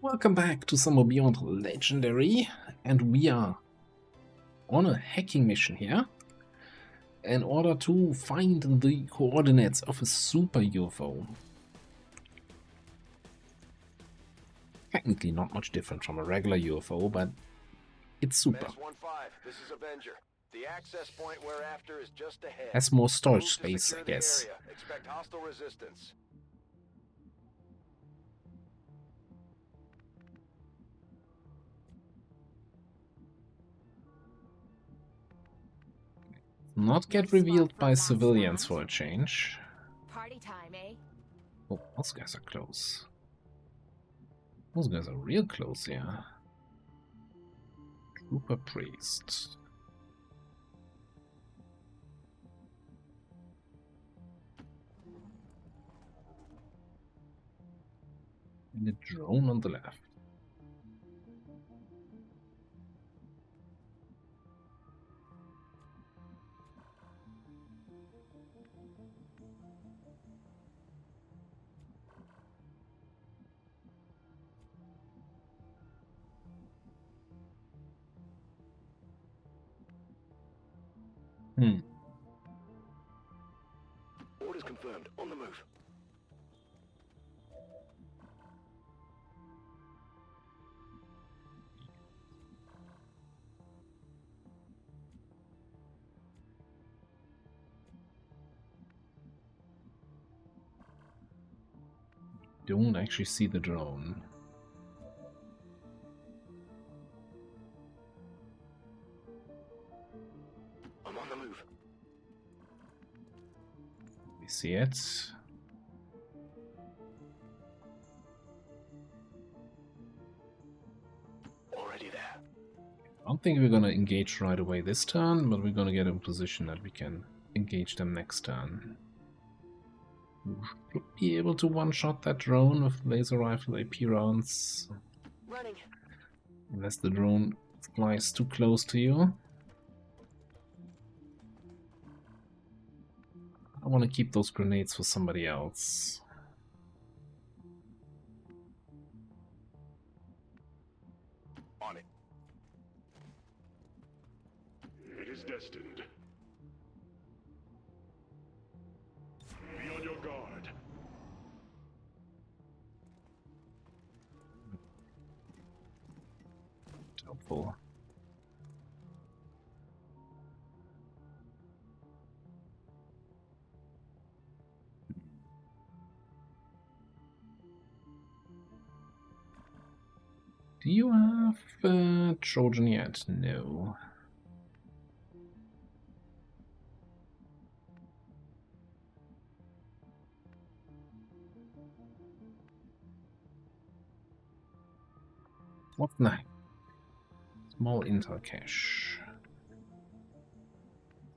Welcome back to some more Beyond Legendary, and we are on a hacking mission here in order to find the coordinates of a super UFO. Technically not much different from a regular UFO, but it's super. This is Avenger. The access point we're after is just ahead. Has more storage space, I guess. Expect hostile resistance. Not get revealed by civilians for a change. Party time, eh? Oh, those guys are close. Those guys are real close, yeah. Trooper Priest. And the drone on the left. Orders confirmed. On the move. Don't actually see the drone. I'm on the move. We see it. Already there. I don't think we're gonna engage right away this turn, but we're gonna get in position that we can engage them next turn. We should be able to one-shot that drone with laser rifle AP rounds. Running. Unless the drone flies too close to you. I want to keep those grenades for somebody else. On it. It is destined. Be on your guard. Helpful. Do you have Trojan yet? No. What's next? Small intel cache.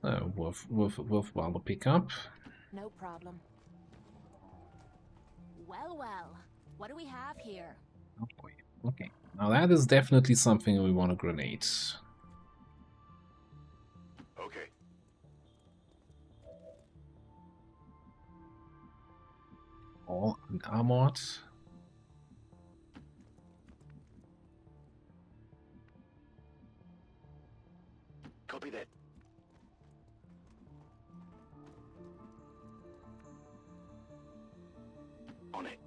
Worthwhile to pick up. No problem. Well, what do we have here? Oh boy. Okay. Now that is definitely something we want to grenade. Okay. All unarmored. Copy that. On it.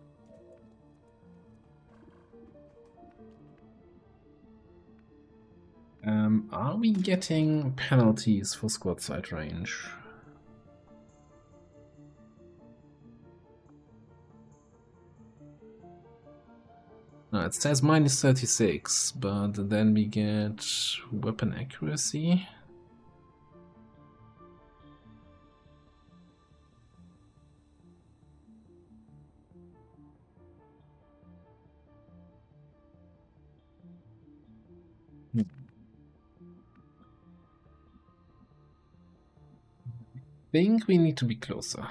Are we getting penalties for squad side range? No, it says minus 36, but then we get weapon accuracy. Think we need to be closer.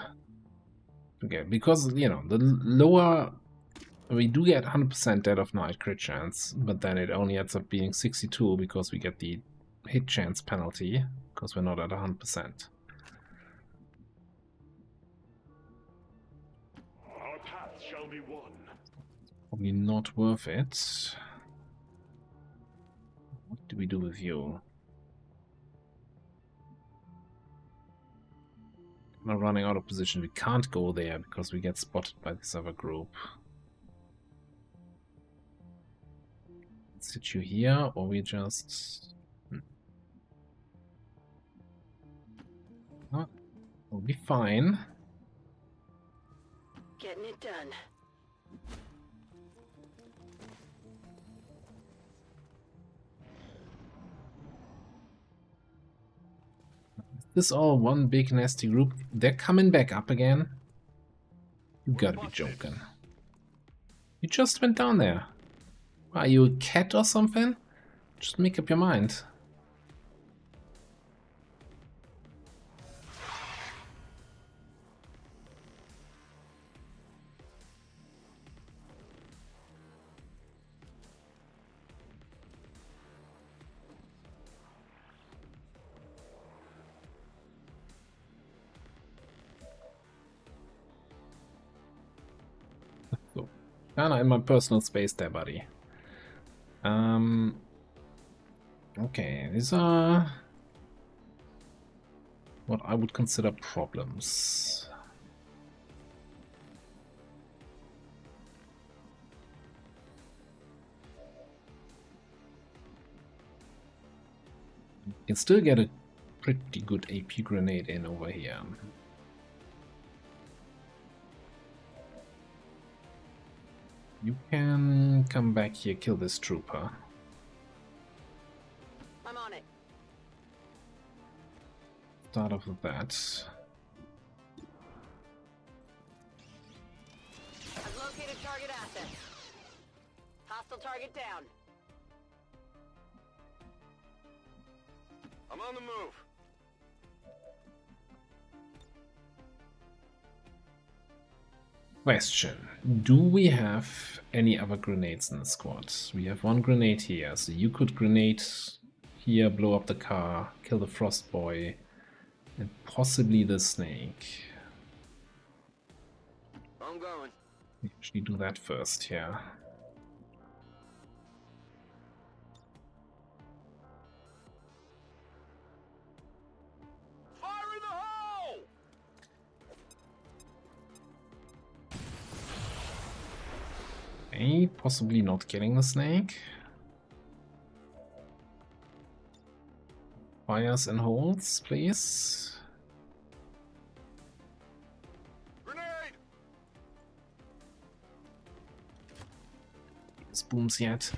Okay, because, you know, the lower... We do get 100% dead of night crit chance, but then it only ends up being 62 because we get the hit chance penalty, because we're not at 100%. Our path shall be one. Probably not worth it. What do we do with you? We're running out of position. We can't go there because we get spotted by this other group. Sit you here, or we just... Oh, we'll be fine. Getting it done. This all one big nasty group. They're coming back up again. You gotta be joking. You just went down there. Are you a cat or something? Just make up your mind. So, kinda in my personal space there, buddy. Okay, these are what I would consider problems. You can still get a pretty good AP grenade in over here. You can come back here, kill this trooper. I'm on it. Start off with that. I've located target assets. Hostile target down. I'm on the move. Question. Do we have any other grenades in the squad? We have one grenade here, so you could grenade here, blow up the car, kill the frost boy, and possibly the snake. I'm going. We actually do that first, yeah. Fire in the hole! Okay, possibly not killing the snake. Fires and holes, please. Grenade! Booms yet.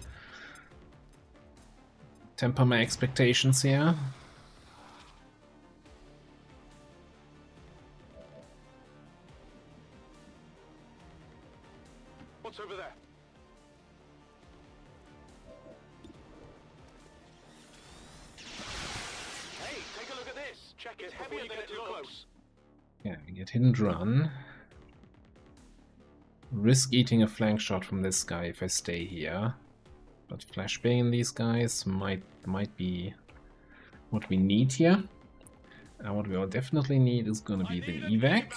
Temper my expectations here. What's over there? Hey, take a look at this. Check it before you get too close. Yeah, we get hit and run. Risk eating a flank shot from this guy if I stay here. But flashbang these guys might be what we need here. And what we will definitely need is gonna be the evac.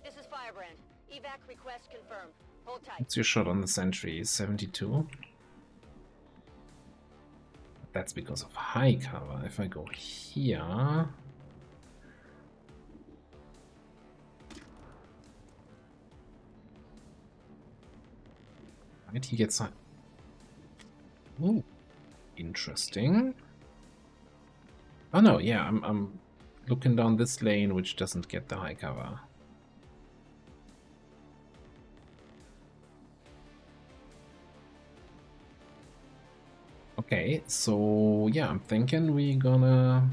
This is Firebrand. Evac request confirmed. Hold tight. What's your shot on the sentry? 72. That's because of high cover. If I go here... Right, he gets... Ooh, interesting. Oh no, yeah, I'm looking down this lane, which doesn't get the high cover. Okay, so yeah, I'm thinking we're gonna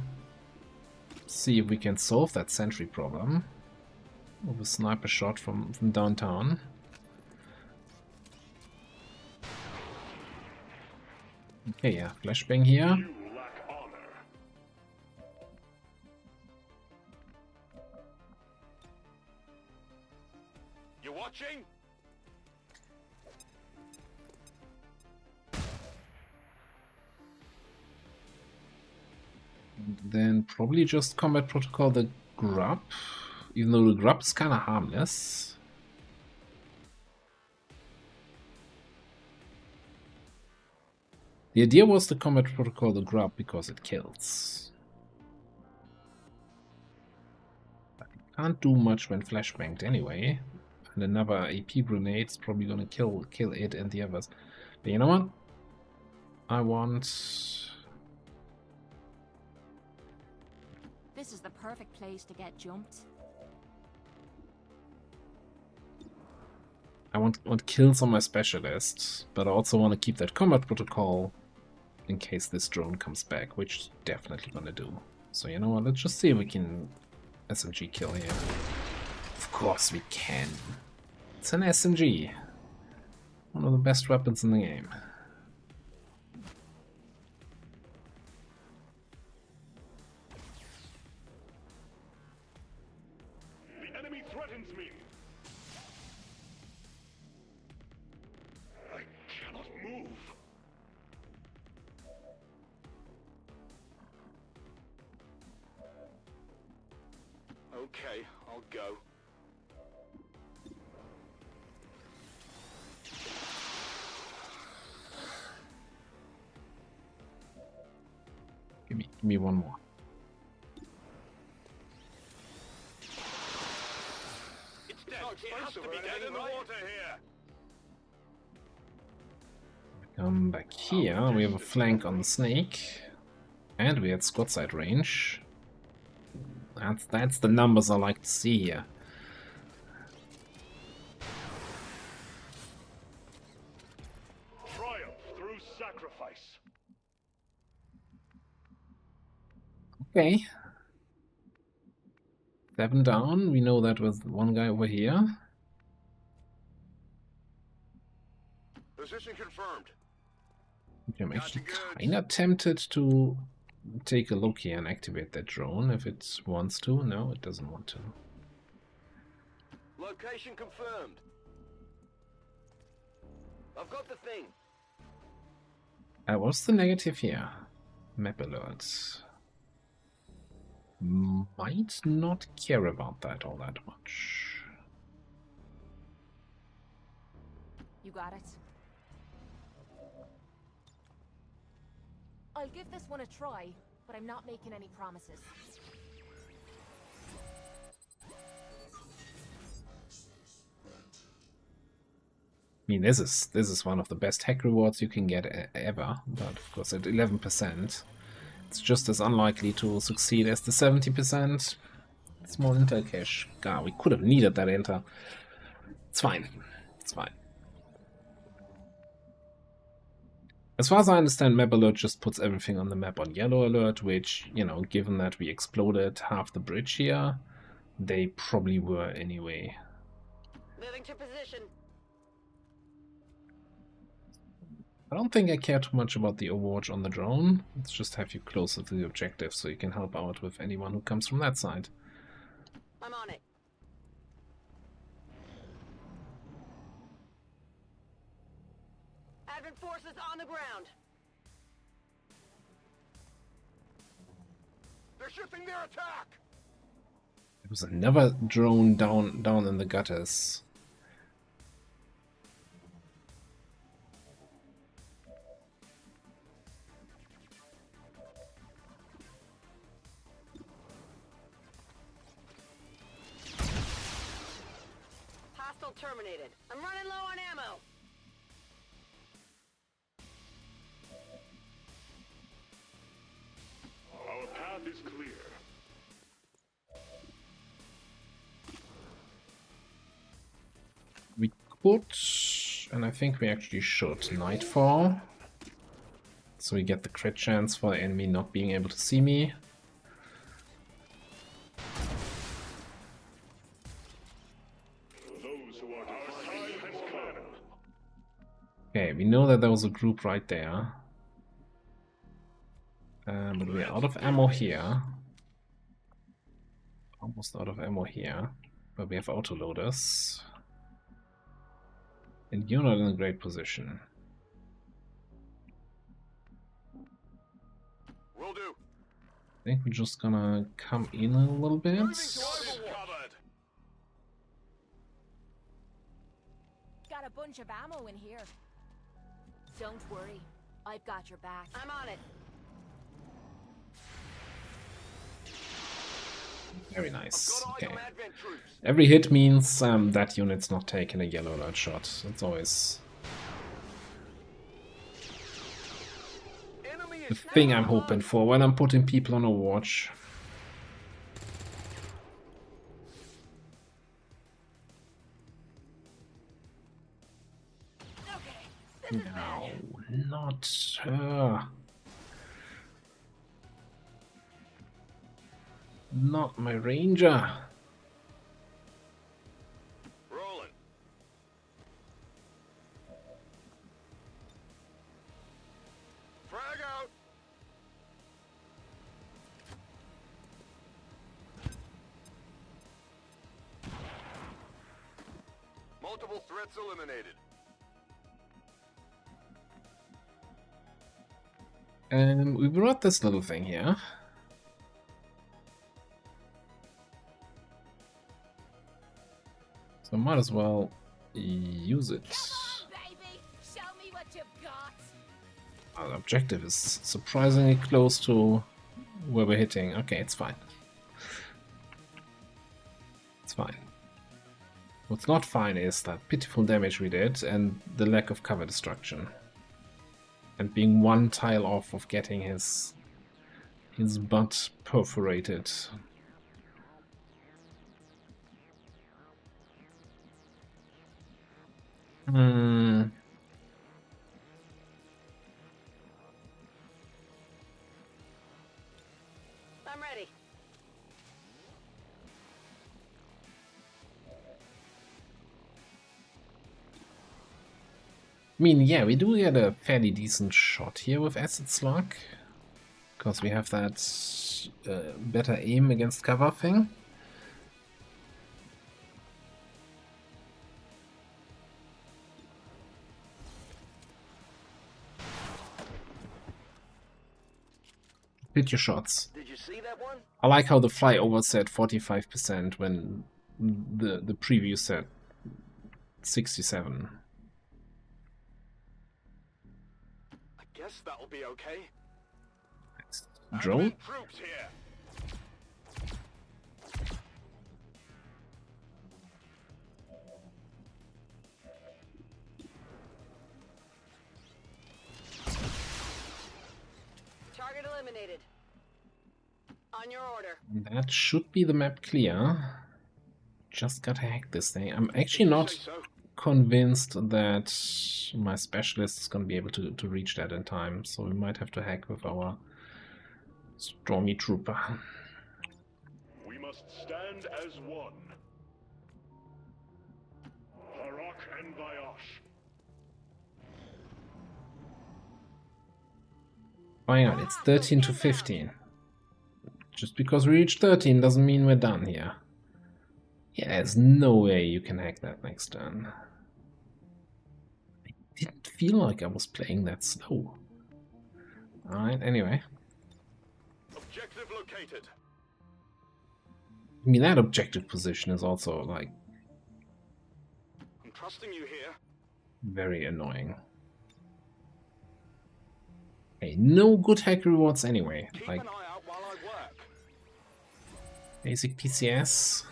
see if we can solve that sentry problem with a sniper shot from downtown. Okay, yeah, flashbang here. You lack honor. You watching? Then probably just combat protocol the grub, even though the grub is kind of harmless. The idea was the combat protocol to grab because it kills. But you can't do much when flashbanged anyway. And another AP grenade is probably gonna kill it and the others. But you know what? I want... This is the perfect place to get jumped. I want kills on my specialists, but I also want to keep that combat protocol in case this drone comes back, which is definitely gonna do. So you know what, let's just see if we can SMG kill here. Of course we can. It's an SMG. One of the best weapons in the game. The enemy threatens me. I cannot move. Okay, I'll go. Give me one more. It's dead. It has to be dead in the water here. Come back here, we have a flank on the snake. And we had squad side range. That's the numbers I like to see here. Triumph through sacrifice. Okay. 7 down. We know that was one guy over here. Position confirmed. Okay, I'm actually kinda tempted to take a look here and activate that drone if it wants to. No, it doesn't want to. Location confirmed. I've got the thing. What's the negative here? Map alerts. Might not care about that all that much. You got it. I'll give this one a try, but I'm not making any promises. I mean, this is one of the best hack rewards you can get ever, but of course at 11%, it's just as unlikely to succeed as the 70%. Small intel cache. God, we could have needed that intel. It's fine. It's fine. As far as I understand, map alert just puts everything on the map on yellow alert, which, you know, given that we exploded half the bridge here, they probably were anyway. Moving to position. I don't think I care too much about the Overwatch on the drone. Let's just have you closer to the objective so you can help out with anyone who comes from that side. I'm on it. Advent forces on the ground. They're shifting their attack. There was another drone down in the gutters. Hostile terminated. I'm running low on ammo. Our path is clear. We could, and I think we actually should, Nightfall. So we get the crit chance for the enemy not being able to see me. Those who are defiant has come. Okay, we know that there was a group right there. But we're out of ammo here. Almost out of ammo here. But we have autoloaders. And you're not in a great position. Will do. I think we're just gonna come in a little bit. Covered. Got a bunch of ammo in here. Don't worry, I've got your back. I'm on it. Very I've nice. got eyes Okay. on Advent troops. Every hit means that unit's not taking a yellow alert shot. It's always Enemy the is thing I'm hoping for when I'm putting people on a watch. No, not her. Not my ranger. rolling. Frag out. Multiple threats eliminated. We brought this little thing here. So might as well use it. Baby, show me what you've got. Our objective is surprisingly close to where we're hitting. Okay, it's fine. It's fine. What's not fine is that pitiful damage we did and the lack of cover destruction. And being one tile off of getting his butt perforated. Hmm. I'm ready. I mean, yeah, we do get a fairly decent shot here with Acid Slug. Because we have that better aim against cover thing. Hit your shots. Did you see that one? I like how the flyover said 45% when the preview said 67. I guess that'll be okay. Drone? Advent troops here. Target eliminated. On your order. That should be the map clear. Just gotta hack this thing. I'm actually not Say so. convinced that my specialist is gonna be able to reach that in time, so we might have to hack with our Stormy Trooper. We must stand as one. Harak and Bayosh. Why not? It's 13 to 15. Just because we reached 13 doesn't mean we're done here. Yeah, there's no way you can hack that next turn. I didn't feel like I was playing that slow. Alright, anyway. Objective located. I mean, that objective position is also, like, I'm trusting you here. very annoying. Hey, no good hack rewards anyway. Keep Like, an eye out while I work. basic PCS.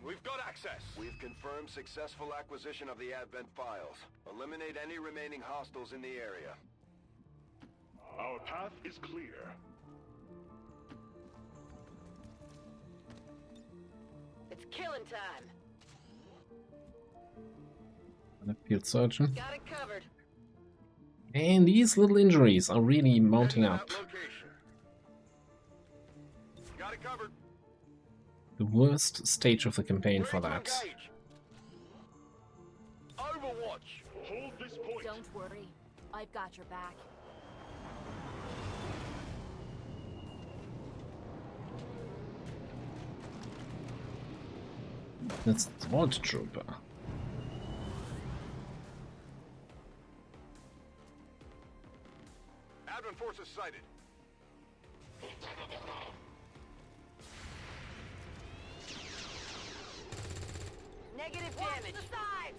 We've got access. We've confirmed successful acquisition of the Advent files. Eliminate any remaining hostiles in the area. Our path is clear. It's killing time. And a field surgeon. Got it covered. And these little injuries are really mounting Send up. out location. Got it covered. The worst stage of the campaign for Ready to that. engage. Overwatch. Hold this point. Don't worry. I've got your back. That's the Vault Trooper. Advent forces sighted. Negative damage. The sides.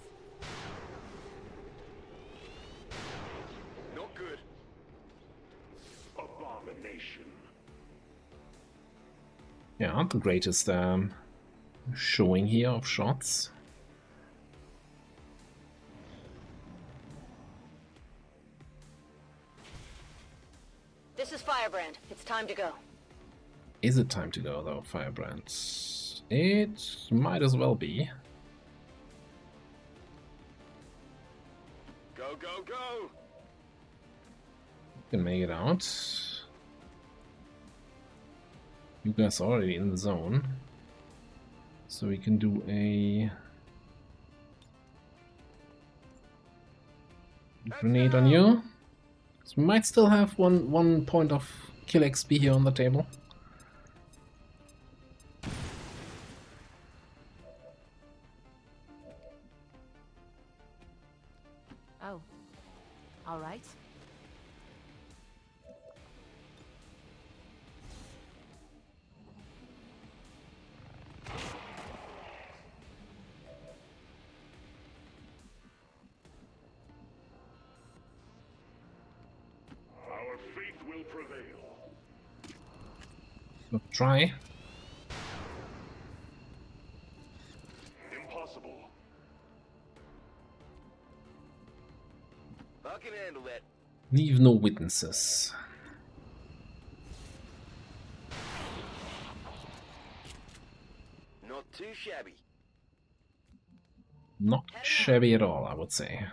Not good. Abomination. Yeah, not the greatest showing here of shots. This is Firebrand. It's time to go. Is it time to go though, Firebrand? It might as well be. Go, go, go! Can make it out. You guys are already in the zone. So we can do a grenade on you. So we might still have one point of kill XP here on the table. Oh. All right. Our faith will prevail. So try. Impossible. I can handle that. Leave no witnesses. Not too shabby. Not shabby at all, I would say.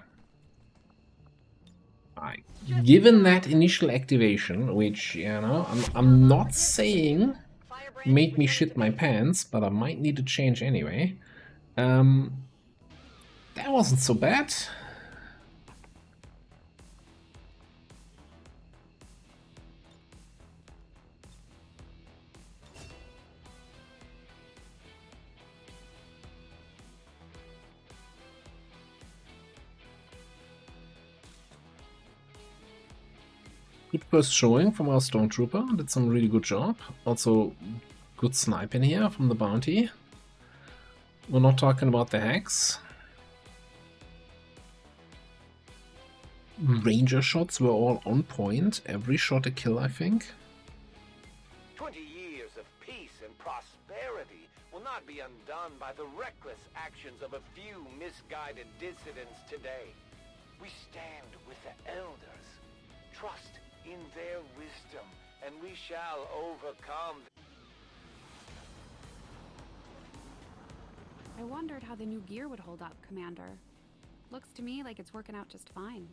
Given that initial activation, which, you know, I'm not saying Firebrand made me returning shit to my base. pants, but I might need to change anyway. That wasn't so bad. Good first showing from our Stormtrooper, did some really good job. Also, good sniping here from the bounty. We're not talking about the hacks. Ranger shots were all on point, every shot a kill, I think. 20 years of peace and prosperity will not be undone by the reckless actions of a few misguided dissidents today. We stand with the elders. Trust in their wisdom, and we shall overcome. I wondered how the new gear would hold up, Commander. Looks to me like it's working out just fine.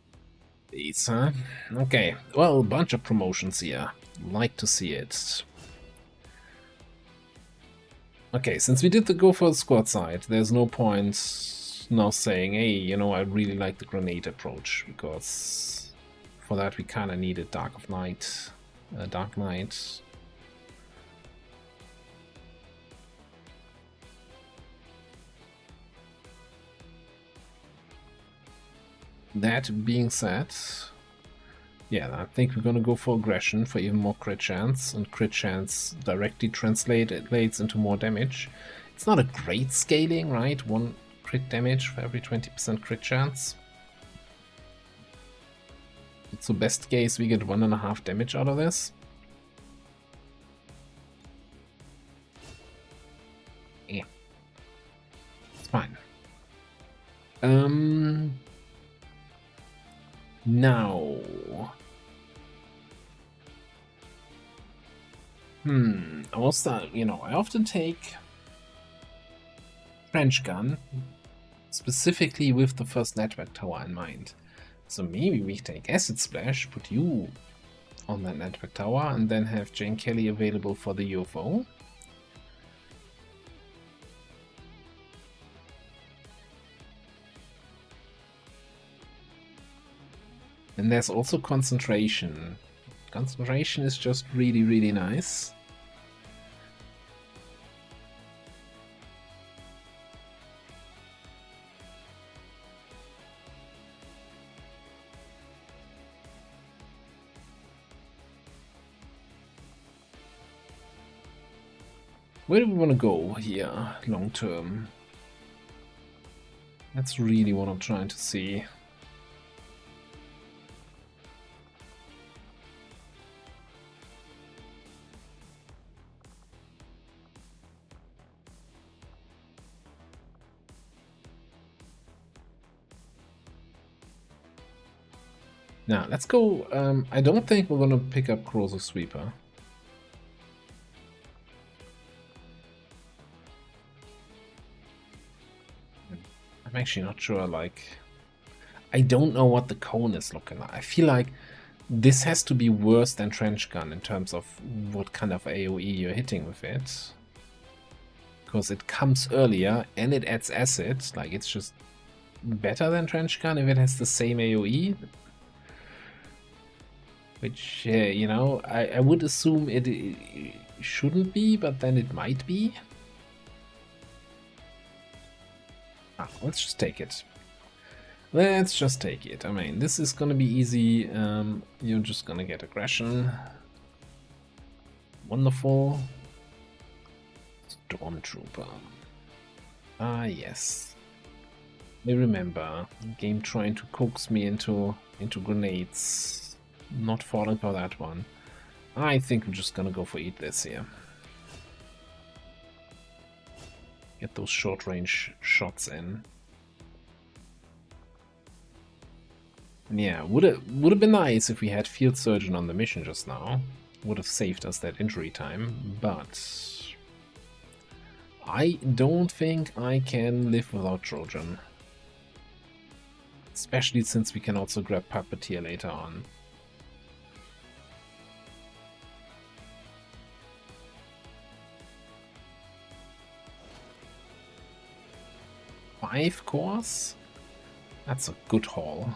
These, huh? Okay, well, a bunch of promotions here. Like to see it. Okay, since we did the go for the squad side, there's no point now saying, hey, you know, I really like the grenade approach, because for that we kind of needed Dark Knight. That being said, yeah, I think we're gonna go for aggression for even more crit chance, and crit chance directly translates into more damage. It's not a great scaling, right? 1 crit damage for every 20% crit chance. So best case we get 1.5 damage out of this. Yeah. It's fine. Now, also, you know, I often take trench gun specifically with the first network tower in mind. So maybe we take acid splash, put you on that network tower, and then have Jane Kelly available for the UFO. And there's also concentration. Concentration is just really, really nice. Where do we want to go here, long term? That's really what I'm trying to see. Now, let's go. I don't think we're gonna pick up Corrosive Sweeper. I'm actually not sure, like... I don't know what the cone is looking like. I feel like this has to be worse than Trench Gun in terms of what kind of AoE you're hitting with it. Because it comes earlier and it adds acid. Like, it's just better than Trench Gun if it has the same AoE. Which, you know, I would assume it shouldn't be, but then it might be. Let's just take it. Let's just take it. I mean, this is gonna be easy. You're just gonna get aggression. Wonderful. Stormtrooper. Ah, yes. I remember. Game trying to coax me into grenades. Not falling for that one. I think we're just gonna go for eat this here. Get those short range shots in. Yeah, would have been nice if we had Field Surgeon on the mission just now. Would have saved us that injury time, but I don't think I can live without Trojan. Especially since we can also grab Puppeteer later on. Five cores? That's a good haul.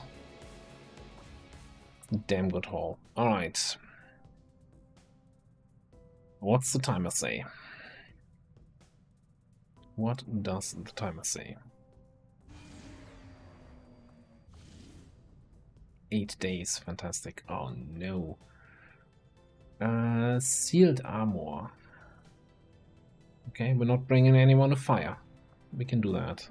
Damn good haul. Alright. What's the timer say? What does the timer say? 8 days. Fantastic. Oh no. Sealed armor. Okay, we're not bringing anyone to fire. We can do that.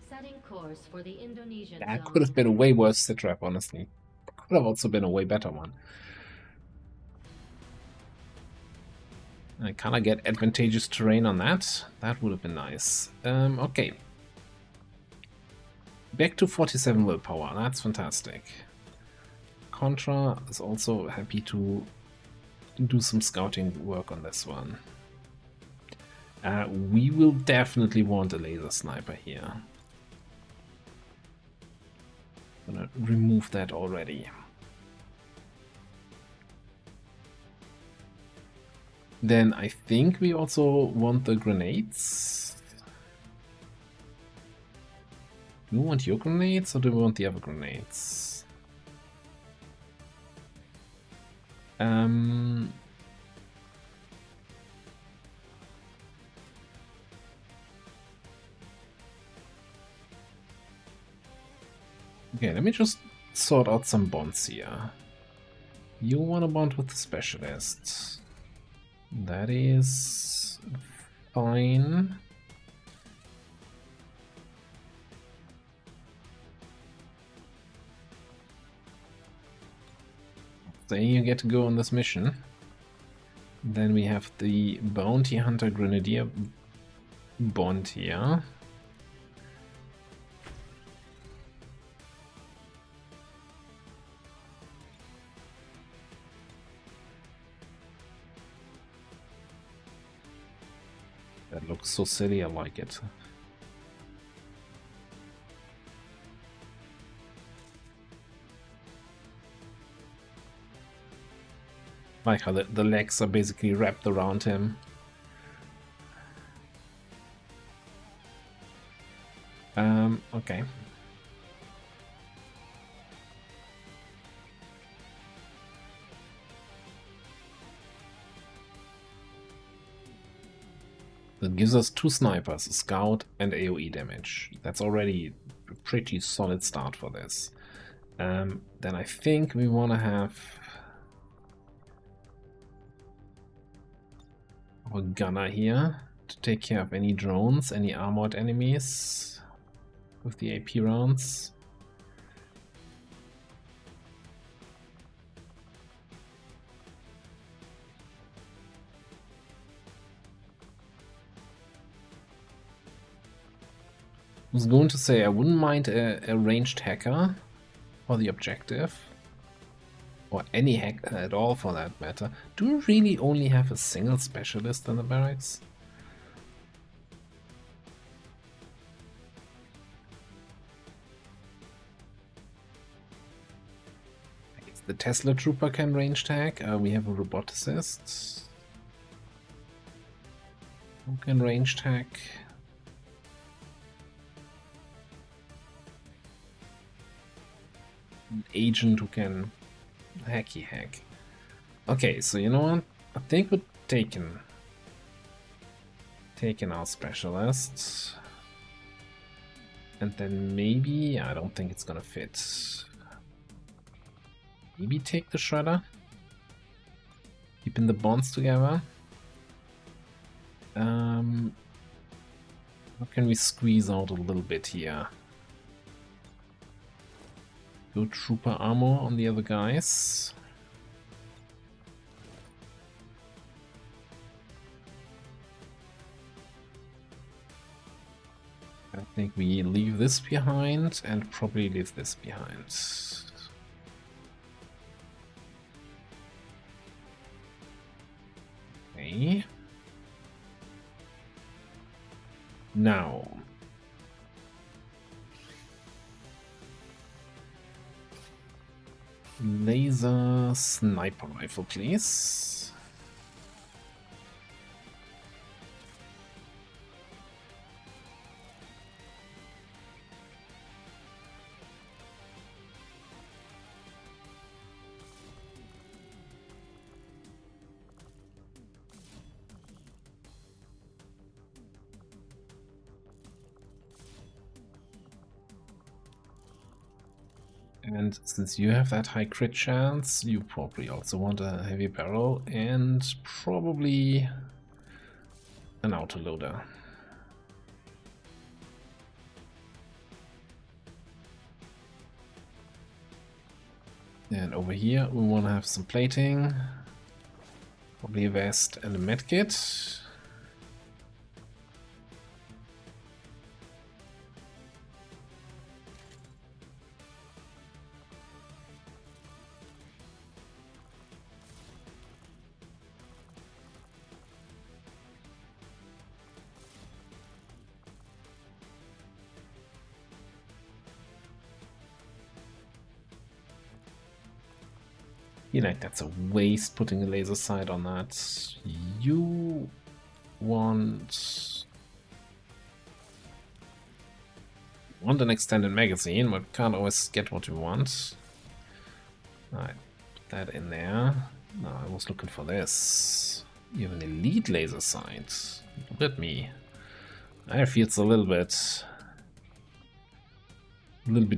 Setting course for the Indonesian That zone. could have been a way worse sit trap, honestly. Could have also been a way better one. I kinda get advantageous terrain on that. That would have been nice. Okay. Back to 47 willpower. That's fantastic. Contra is also happy to do some scouting work on this one. We will definitely want a laser sniper here. Gonna remove that already. Then I think we also want the grenades. Do we want your grenades or do we want the other grenades? Okay, let me just sort out some bonds here. You want a bond with the specialist. That is fine. Then you get to go on this mission. Then we have the Bounty Hunter Grenadier bond here. That looks so silly, I like it. Like how the legs are basically wrapped around him. Okay. That gives us 2 snipers, a scout and AoE damage. That's already a pretty solid start for this. Then I think we want to have our gunner here. to take care of any drones, any armored enemies with the AP rounds. I was going to say I wouldn't mind a ranged hacker for the objective. Or any hacker at all for that matter. Do we really only have a single specialist in the barracks? I guess the Tesla trooper can range tag. We have a roboticist who can range tag. An agent who can hacky hack. Okay, so you know what? I think we're taking our specialist. And then maybe, I don't think it's gonna fit. Maybe take the shredder. Keeping the bonds together. How can we squeeze out a little bit here? Go trooper armor on the other guys. I think we leave this behind and probably leave this behind. Okay. Now. Laser sniper rifle, please. And since you have that high crit chance, you probably also want a heavy barrel and probably an autoloader. And over here we want to have some plating, probably a vest and a medkit. Like that's a waste putting a laser sight on that. You want an extended magazine, but can't always get what you want. Alright, put that in there. No, I was looking for this. You have an elite laser sight. Look at me. I feel it's a little bit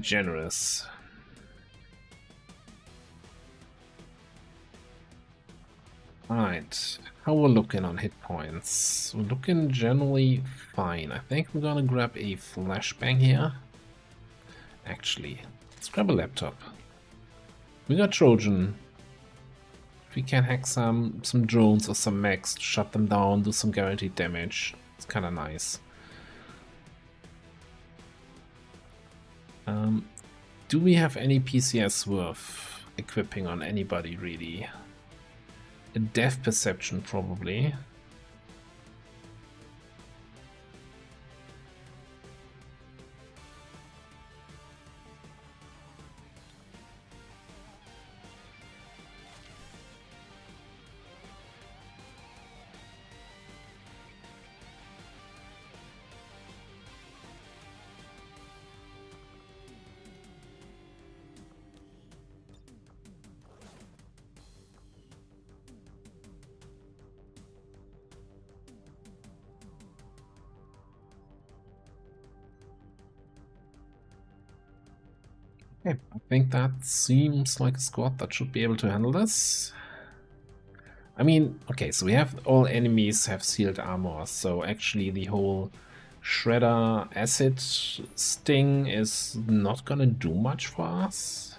generous. Alright, how we're looking on hit points? We're looking generally fine. I think we're gonna grab a flashbang here. Actually, let's grab a laptop. We got Trojan. If we can hack some drones or some mechs, shut them down, do some guaranteed damage. It's kinda nice. Do we have any PCS worth equipping on anybody really? A depth perception, probably. Okay, I think that seems like a squad that should be able to handle this. I mean, okay, so we have all enemies have sealed armor, so actually the whole Shredder acid sting is not gonna do much for us.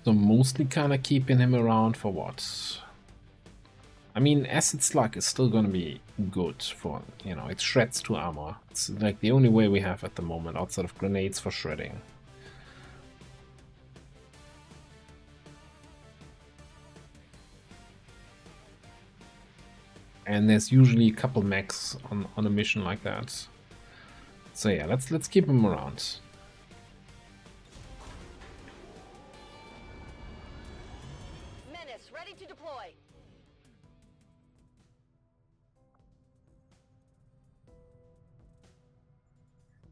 So mostly kind of keeping him around for what? I mean, Acid Slug is still gonna be good for, you know, it shreds to armor. It's like the only way we have at the moment outside of grenades for shredding. And there's usually a couple mechs on a mission like that. So yeah, let's keep him around. Menace, ready to deploy.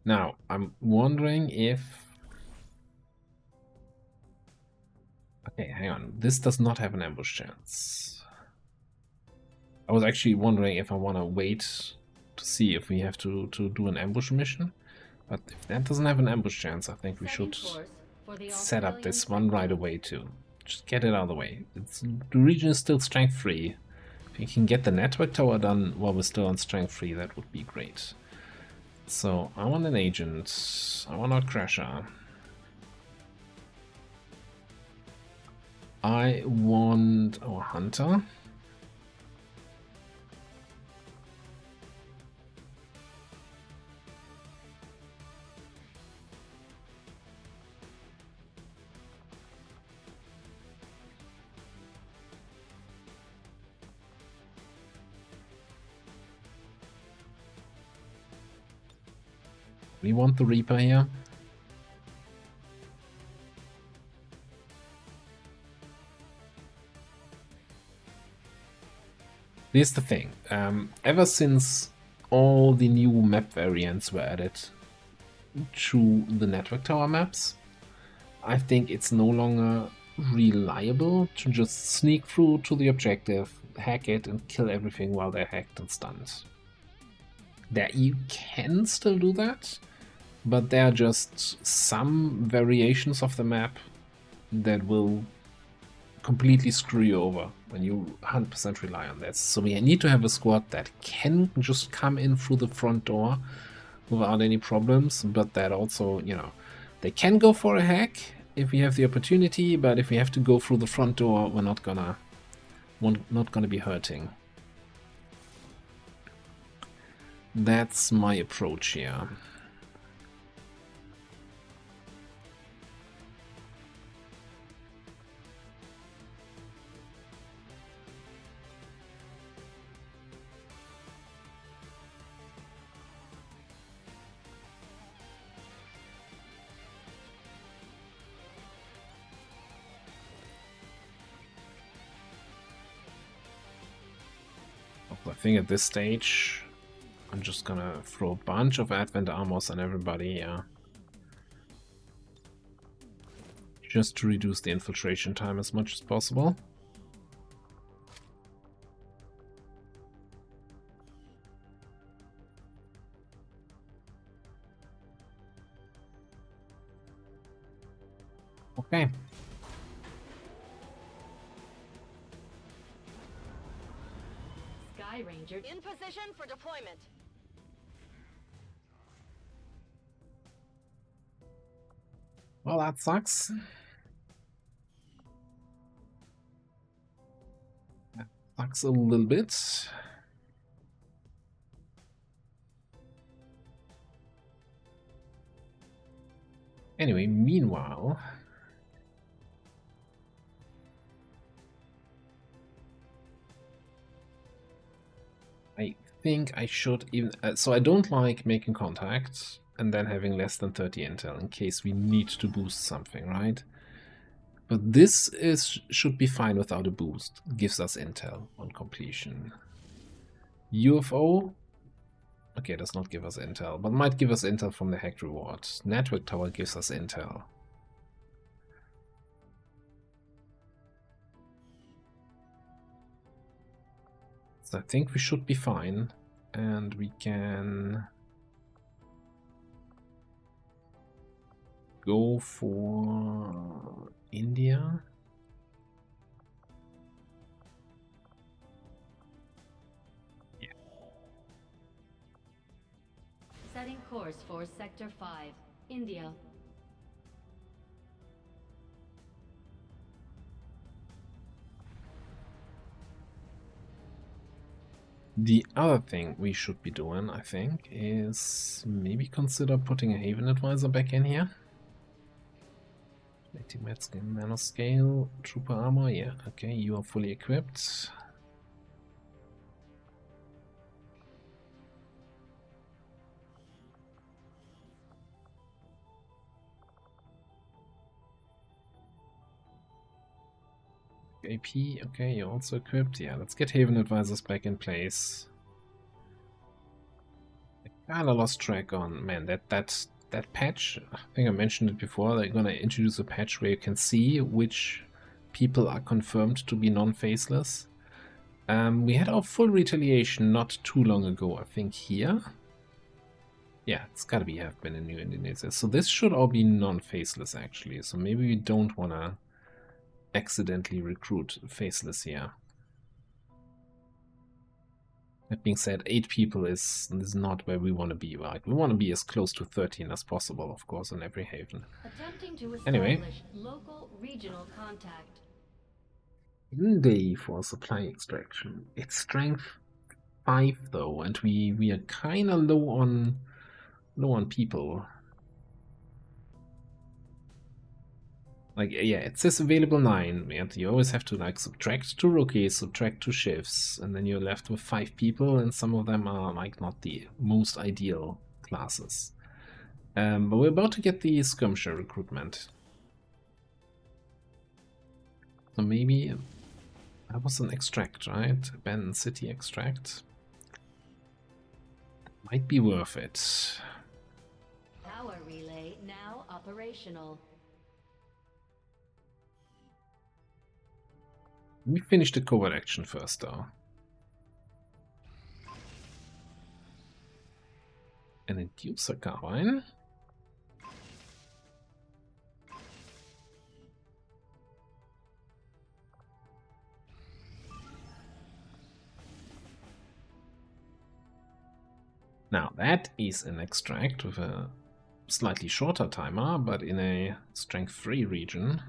Now, I'm wondering if... Okay, hang on. This does not have an ambush chance. I was actually wondering if I want to wait to see if we have to do an ambush mission. But if that doesn't have an ambush chance, I think we should set up this one right away too. Just get it out of the way. The region is still strength 3. If we can get the network tower done while we're still on strength 3, that would be great. So I want an agent. I want a crasher. I want a hunter. We want the Reaper here. Here's the thing. Ever since all the new map variants were added to the network tower maps, I think it's no longer reliable to just sneak through to the objective, hack it, and kill everything while they're hacked and stunned. You can still do that, but there are just some variations of the map that will completely screw you over when you 100% rely on this. So we need to have a squad that can just come in through the front door without any problems, but that also, you know, they can go for a hack if we have the opportunity, but if we have to go through the front door, we're not gonna be hurting. That's my approach here. I think at this stage, I'm just gonna throw a bunch of Advent Armors on everybody, yeah. Just to reduce the infiltration time as much as possible. Okay. Sky Ranger In position for deployment. Well, that sucks. That sucks a little bit. Anyway, meanwhile, I think I should even... so I don't like making contact and then having less than 30 intel in case we need to boost something, right? But this should be fine without a boost. Gives us intel on completion. UFO... Okay, does not give us intel, but might give us intel from the hacked reward. Network tower gives us intel. So I think we should be fine. And we can go for India. Yeah. Setting course for Sector 5, India. The other thing we should be doing, I think, is maybe consider putting a Haven Advisor back in here. 80 Medskin, Nanoscale, Trooper Armor, yeah, okay, you are fully equipped. AP, okay, you're also equipped. Yeah, let's get Haven Advisors back in place. I kinda lost track on, man, that patch, I think I mentioned it before, they're gonna introduce a patch where you can see which people are confirmed to be non-faceless. We had our full retaliation not too long ago, I think here. Yeah, it's gotta be have been a new Indonesia. So this should all be non-faceless actually, so maybe we don't wanna accidentally recruit faceless here. That being said, 8 people is not where we want to be, right? We want to be as close to 13 as possible, of course, in every haven. Attempting to establish Anyway. local regional contact. Day for supply extraction. It's strength 5 though, and we are kinda low on people. Like, yeah, it says available 9, and you always have to like subtract 2 rookies, subtract 2 shifts, and then you're left with 5 people, and some of them are like not the most ideal classes. But we're about to get the skirmisher recruitment. So maybe that was an extract, right? Abandoned city extract. Might be worth it. Power relay now operational. We finish the covert action first, though. An inducer carbine. Now that is an extract with a slightly shorter timer, but in a strength 3 region.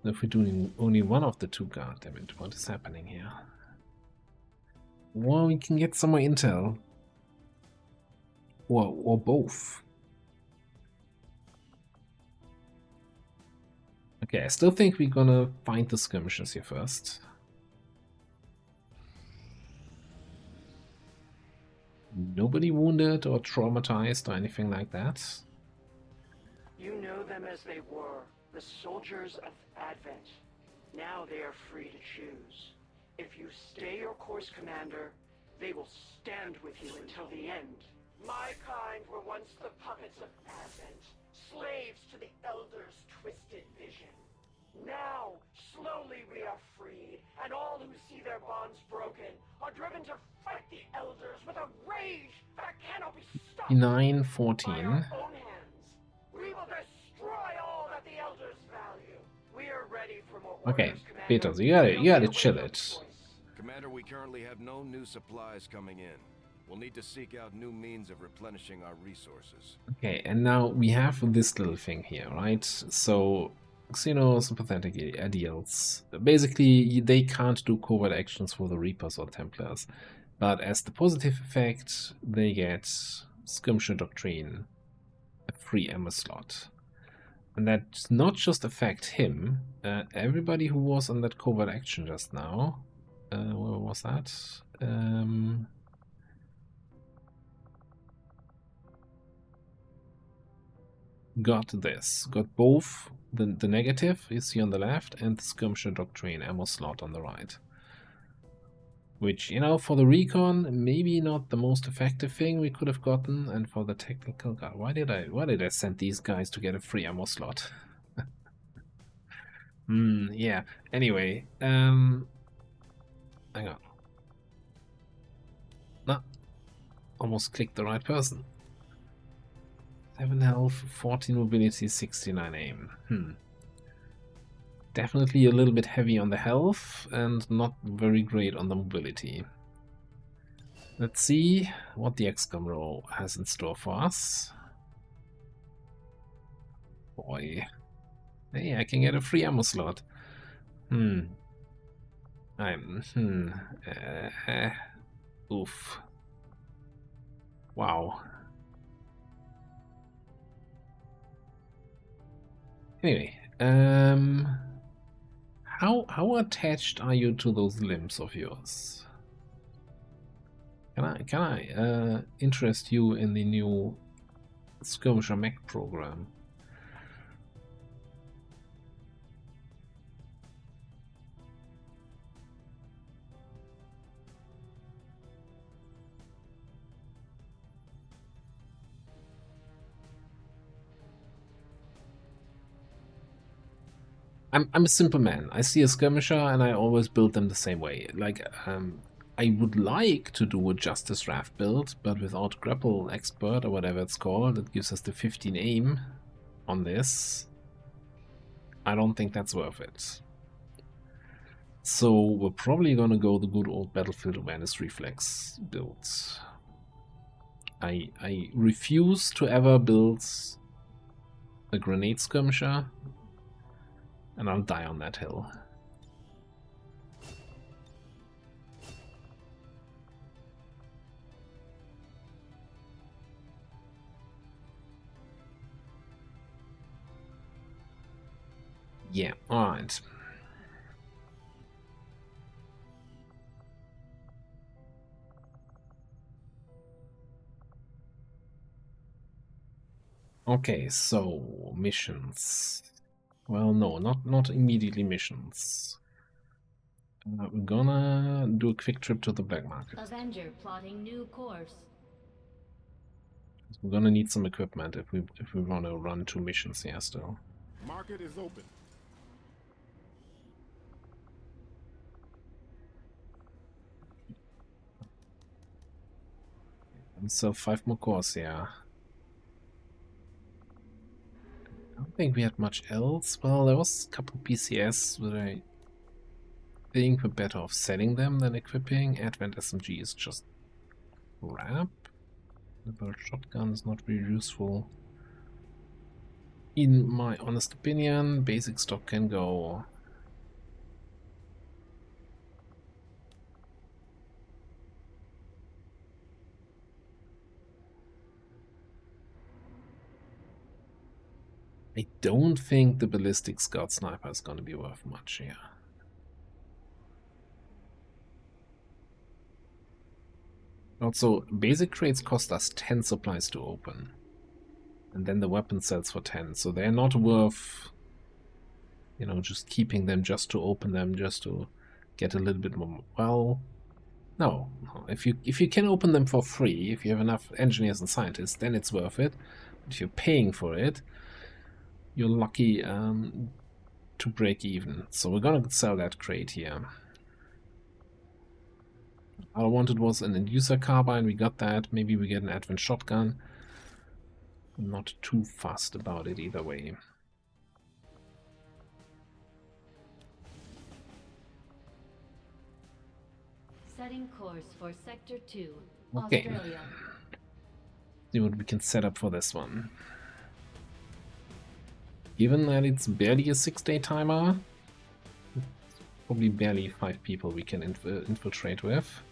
If we're doing only one of the two, goddammit, what is happening here? Well, we can get some more intel. Or both. Okay, I still think we're gonna find the skirmishers here first. Nobody wounded or traumatized or anything like that. You know them as they were, the soldiers of Advent. Now they are free to choose. If you stay your course, Commander, they will stand with you until the end. My kind were once the puppets of Advent, slaves to the Elder's twisted vision. Now, slowly we are freed, and all who see their bonds broken are driven to fight the Elders with a rage that cannot be stopped. 9-14. By our own hands, we will destroy all that the Elders value. We are ready for more Okay, orders, Commander. Peter, so you gotta chill it. Commander, we currently have no new supplies coming in. We'll need to seek out new means of replenishing our resources. Okay, and now we have this little thing here, right? So, Xeno sympathetic ideals. Basically, they can't do covert actions for the Reapers or Templars. But as the positive effect, they get Skirmisher Doctrine, a free ammo slot. And that does not just affect him, everybody who was on that covert action just now. Where was that? Got this. Got both the negative, you see on the left, and the Skirmisher Doctrine ammo slot on the right. Which, you know, for the recon, maybe not the most effective thing we could have gotten, and for the technical guy, why did I send these guys to get a free ammo slot? Yeah. Anyway, hang on. No, almost clicked the right person. 7 health, 14 mobility, 69 aim. Definitely a little bit heavy on the health and not very great on the mobility. Let's see what the XCOM row has in store for us. Boy. Hey, I can get a free ammo slot. Oof. Wow. Anyway, how attached are you to those limbs of yours? Can I interest you in the new Skirmisher Mech program? I'm a simple man. I see a skirmisher and I always build them the same way. Like, I would like to do a Justice Raft build, but without Grapple Expert or whatever it's called, it gives us the 15 aim on this. I don't think that's worth it. So we're probably gonna go the good old Battlefield Awareness Reflex builds. I refuse to ever build a Grenade Skirmisher, and I'll die on that hill. Yeah, alright. Okay, so missions. Well, no, not immediately missions. We're gonna do a quick trip to the black market. Avenger plotting new course. We're gonna need some equipment if we want to run 2 missions here still. Market is open. And so 5 more cores here. I don't think we had much else. Well, there was a couple PCS, but I think we're better off selling them than equipping. Advent SMG is just crap. The shotgun is not very useful. In my honest opinion, basic stock can go. I don't think the ballistic scout sniper is going to be worth much here. Also, basic crates cost us 10 supplies to open. And then the weapon sells for 10, so they're not worth, you know, just keeping them just to open them, just to get a little bit more. Well, no. If you can open them for free, if you have enough engineers and scientists, then it's worth it. But if you're paying for it, you're lucky to break even. So we're gonna sell that crate here. All I wanted was an inducer carbine, we got that. Maybe we get an advent shotgun. I'm not too fussed about it either way. Setting course for Sector 2, Okay. Australia. See what we can set up for this one. Given that it's barely a 6-day timer, probably barely 5 people we can infiltrate with.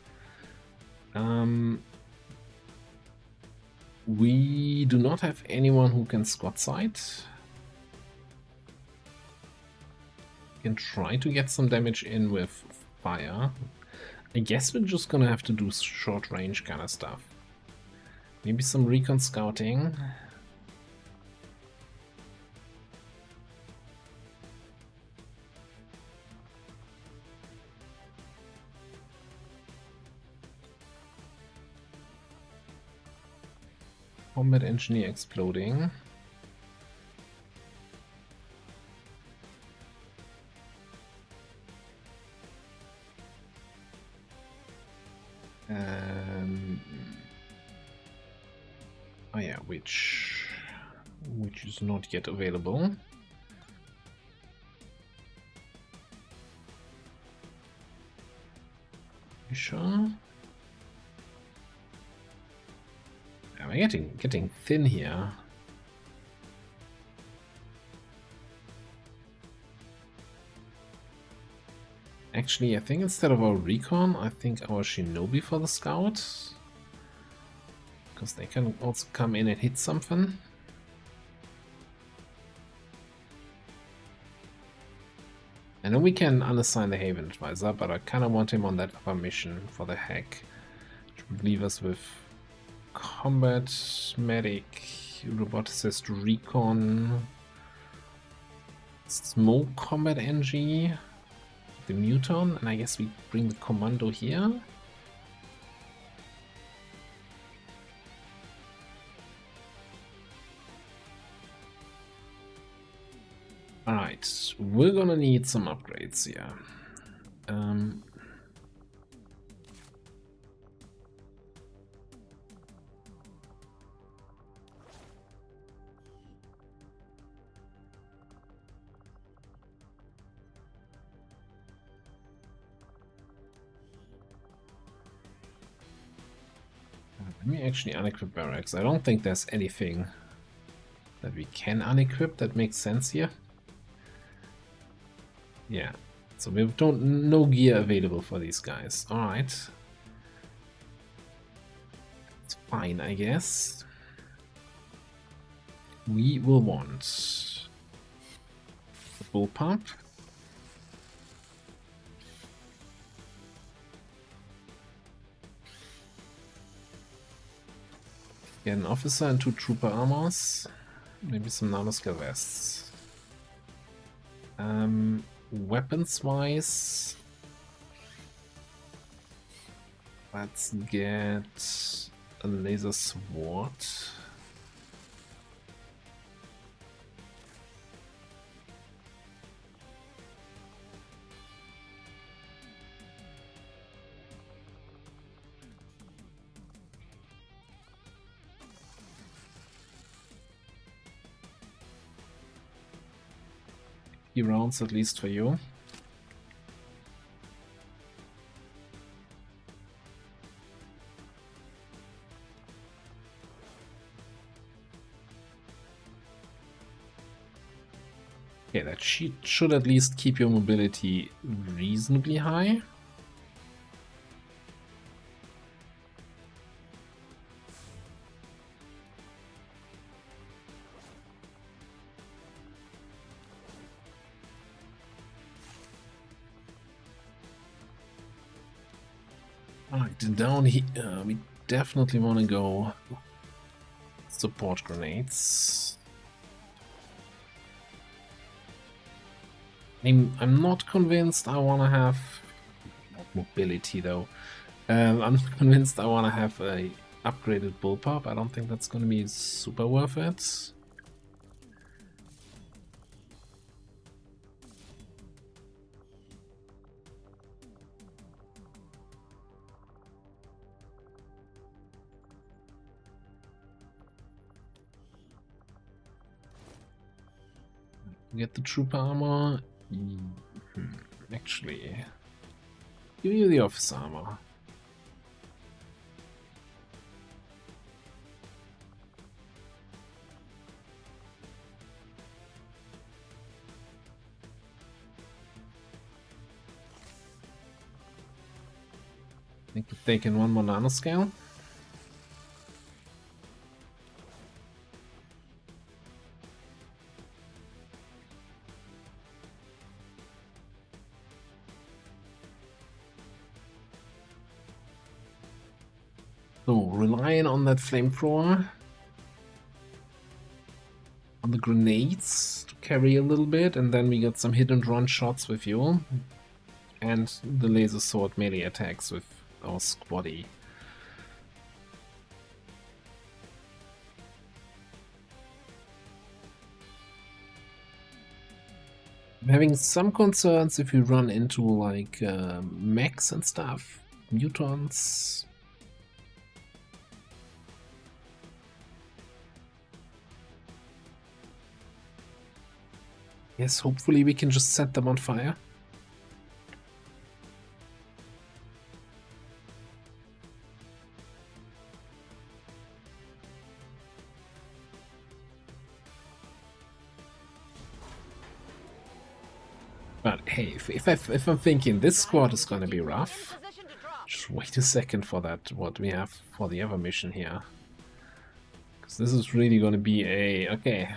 We do not have anyone who can squad sight. We can try to get some damage in with fire. I guess we're just gonna have to do short range kind of stuff. Maybe some recon scouting. Combat engineer exploding. Oh yeah, which is not yet available. You sure? I'm getting thin here. Actually, I think instead of our recon, I think our shinobi for the scout. Because they can also come in and hit something. And then we can unassign the Haven Advisor, but I kind of want him on that upper mission for the hack. Which would leave us with combat, medic, roboticist, recon, smoke combat NG, the muton, and I guess we bring the commando here. Alright, we're gonna need some upgrades here. Let me actually unequip barracks. I don't think there's anything that we can unequip that makes sense here. Yeah, so we have no gear available for these guys. Alright. It's fine, I guess. We will want the bullpup. Get an officer and 2 trooper armors. Maybe some nanoscale vests. Weapons wise, let's get a laser sword. Rounds at least for you. Okay, that should at least keep your mobility reasonably high. Alright, down here, we definitely want to go support grenades. I'm not convinced I want to have mobility though. I'm not convinced I want to have a upgraded bullpup. I don't think that's going to be super worth it. Get the trooper armor. Actually, give you the officer armor. I think we've taken one more nanoscale. So, relying on that flamethrower, on the grenades to carry a little bit, and then we got some hit and run shots with you, and the laser sword melee attacks with our squaddy. I'm having some concerns if we run into like mechs and stuff, mutants. Yes, hopefully we can just set them on fire. But hey, if I'm thinking this squad is gonna be rough, Position to drop. just wait a second for that, what we have for the other mission here. Because this is really gonna be a... Okay.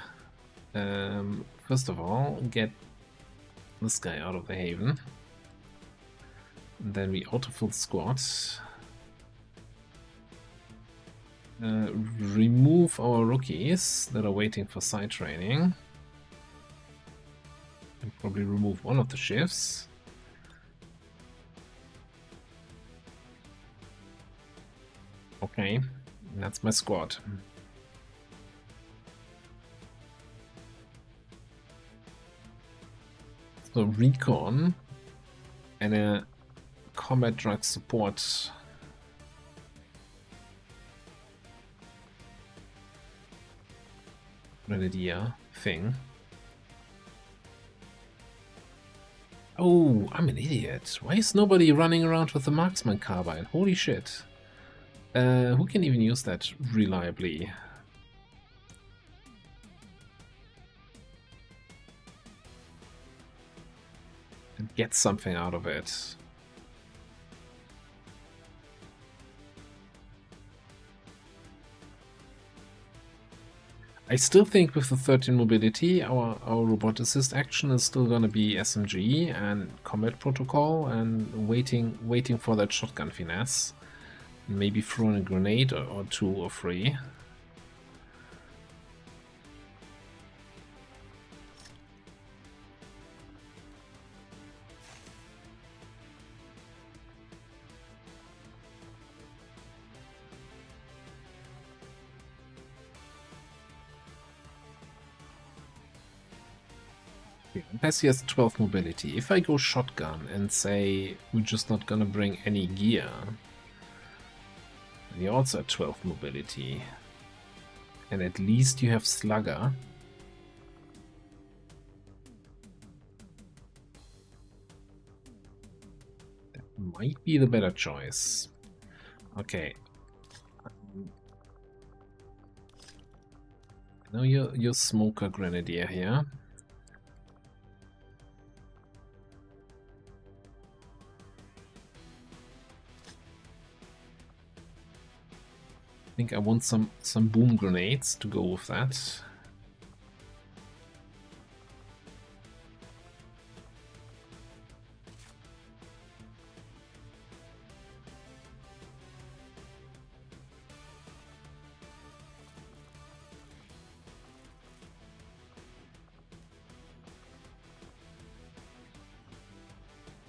First of all, get this guy out of the haven. And then we autofill the squad. Remove our rookies that are waiting for site training. And probably remove one of the shifts. Okay, that's my squad. So recon and a combat drug support grenadier thing. Oh, I'm an idiot. Why is nobody running around with the marksman carbine? Holy shit. Who can even use that reliably? And get something out of it. I still think with the 13 mobility, our roboticist action is still gonna be SMG and combat protocol and waiting for that shotgun finesse. Maybe throwing a grenade or two or three. Bessie has 12 mobility. If I go shotgun and say we're just not gonna bring any gear, and you also have 12 mobility, and at least you have slugger. That might be the better choice. Okay. Now you're smoker grenadier here. I think I want some boom grenades to go with that.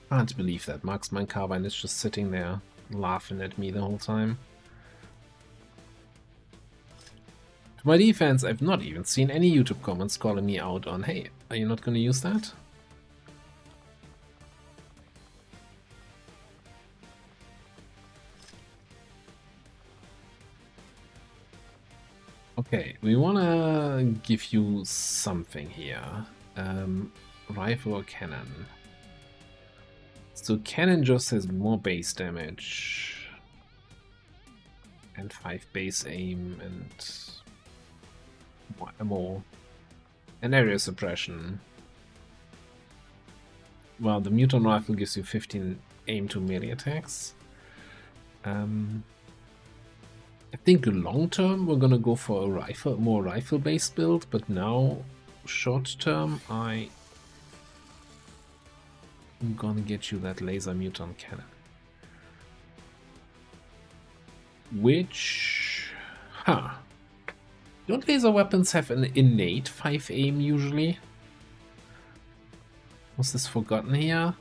Can't believe that marksman carbine is just sitting there laughing at me the whole time. To my defense, I've not even seen any YouTube comments calling me out on, hey, are you not going to use that? Okay, we want to give you something here. Rifle or cannon? So cannon just has more base damage and 5 base aim and more and area suppression. Well, the mutant rifle gives you 15 aim to melee attacks. I think long term we're gonna go for a rifle, more rifle based build, but now short term I'm gonna get you that laser mutant cannon. Which... Don't laser weapons have an innate 5 aim usually? Was this forgotten here?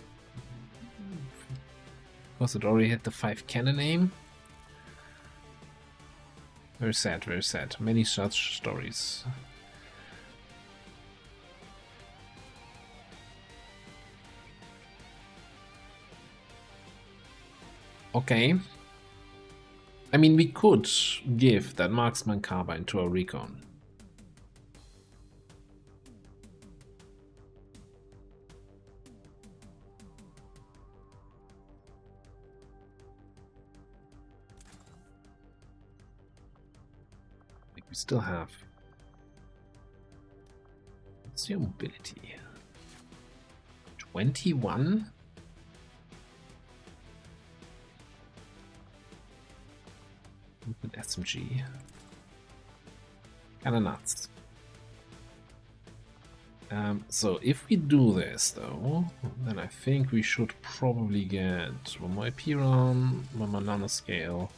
Because it already had the 5 cannon aim? Very sad, very sad. Many such stories. Okay. I mean, we could give that marksman carbine to our recon. We still have. What's your mobility? 21? With SMG. Kinda nuts. So if we do this though, then I think we should probably get one more IP run, one more nanoscale.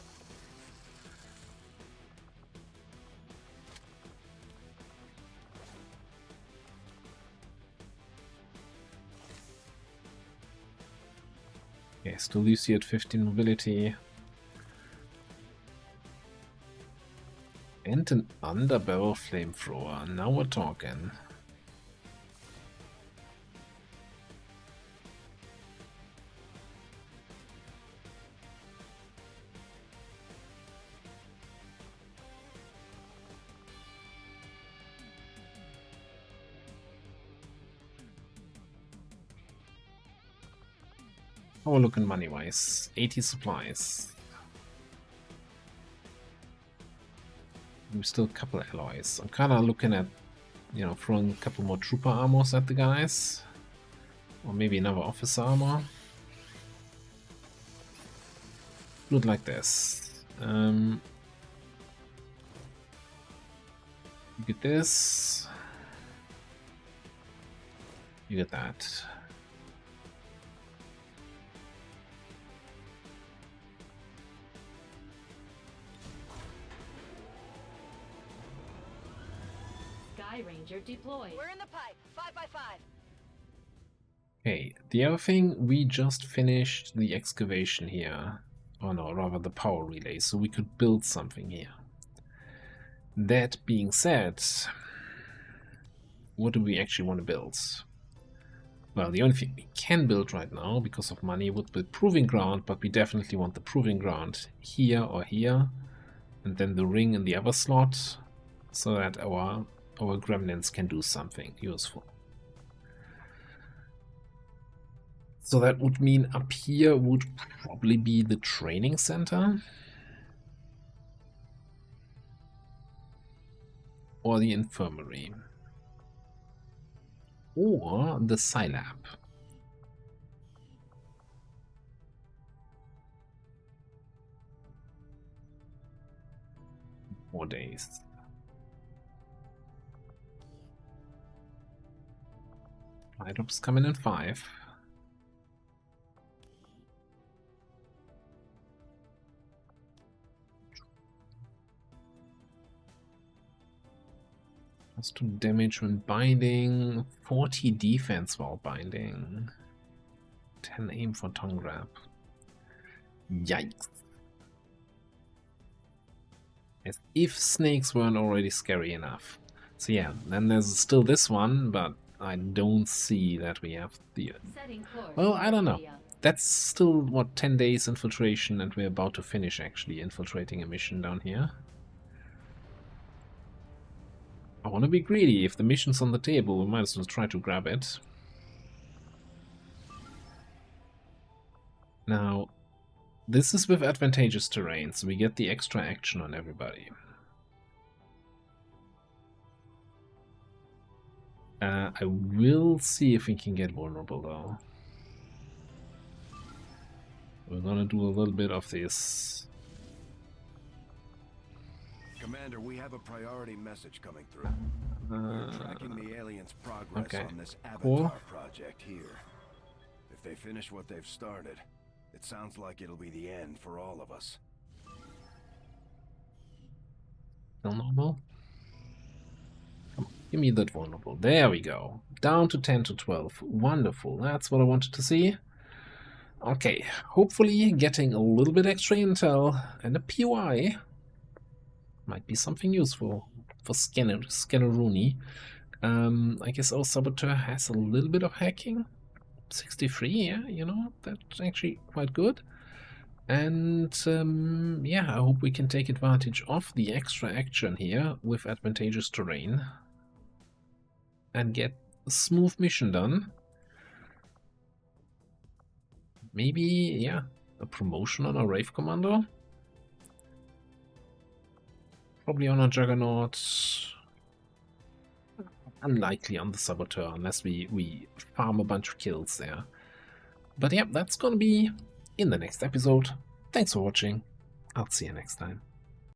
Okay, still leaves you at 15 mobility. And an underbarrel flamethrower. Now we're talking. How are we looking money-wise? 80 supplies. We've still a couple of alloys. I'm kind of looking at, you know, throwing a couple more trooper armors at the guys. Or maybe another officer armor. Do it like this. You get this. You get that. Sky Ranger deployed. We're in the pipe. 5x5. Okay, the other thing, we just finished the excavation here. Or no, rather the power relay, so we could build something here. That being said, what do we actually want to build? Well, the only thing we can build right now, because of money, would be proving ground, but we definitely want the proving ground here or here, and then the ring in the other slot, so that our gremlins can do something useful. So that would mean up here would probably be the training center. Or the infirmary. Or the Scilab. 4 days. Items coming in 5. Plus 2 damage when binding, 40 defense while binding, 10 aim for tongue grab. Yikes. As if snakes weren't already scary enough. So yeah, then there's still this one, but I don't see that we have the... Well, I don't know. That's still, what, 10 days infiltration, and we're about to finish actually infiltrating a mission down here. I want to be greedy. If the mission's on the table, we might as well try to grab it. Now, this is with advantageous terrain, so we get the extra action on everybody. I will see if we can get vulnerable, though. We're gonna do a little bit of this. Commander, we have a priority message coming through. We're tracking the aliens' progress on this Avatar project here. If they finish what they've started, it sounds like it'll be the end for all of us. Vulnerable? Come on, give me that vulnerable. There we go. Down to 10 to 12. Wonderful. That's what I wanted to see. Okay, hopefully getting a little bit extra intel and a POI might be something useful for Scanneroonie. I guess our Saboteur has a little bit of hacking. 63, yeah, you know, that's actually quite good. And yeah, I hope we can take advantage of the extra action here with advantageous terrain and get a smooth mission done. Maybe, yeah, a promotion on our Rave Commando. Probably on a Juggernaut. Unlikely on the Saboteur, unless we farm a bunch of kills there. But yeah, that's gonna be in the next episode. Thanks for watching. I'll see you next time.